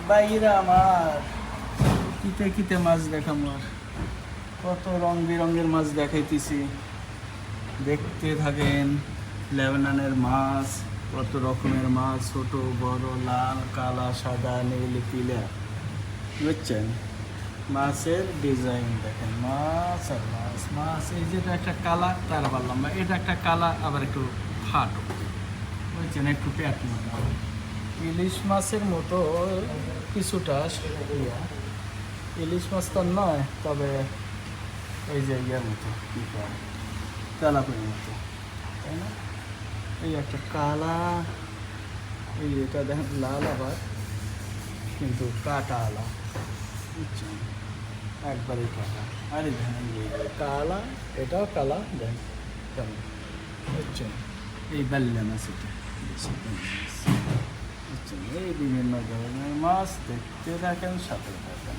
বাইরা আমার কিতে কিতে মাছ দেখামার, কত রং বেরঙের মাছ দেখাইতেছি, দেখতে থাকেন। লেবাননের মাছ, কত রকমের মাছ, ছোট বড়, লাল কালা সাদা নীল পিলা, বুঝছেন? মাছের ডিজাইন দেখেন, মাছ আর মাছ। মাছ এই যেটা একটা কালা, তার আবার লম্বা, এটা একটা কালা আবার একটু ফাটো, বুঝছেন? একটু প্যাট মতো, ইলিশ মাছের মতো কিছুটা ইয়া। ইলিশ মাছ তো নয়, তবে এই যে ইয়ার মতো, কী কয়, তেলাপির মতো, তাই না? এই একটা কালা, এই এটা দেখেন লাল আবার, কিন্তু কাটা আলা, বুঝছেন? একবারে কালা। আরে দেখেন কালা, এটাও কালা, দেন কেমন, বুঝছেন? এই বেল্লা মাছ, এটা বুঝছেন? এই বিভিন্ন ধরনের মাছ দেখতে দেখেন, সাথে থাকেন।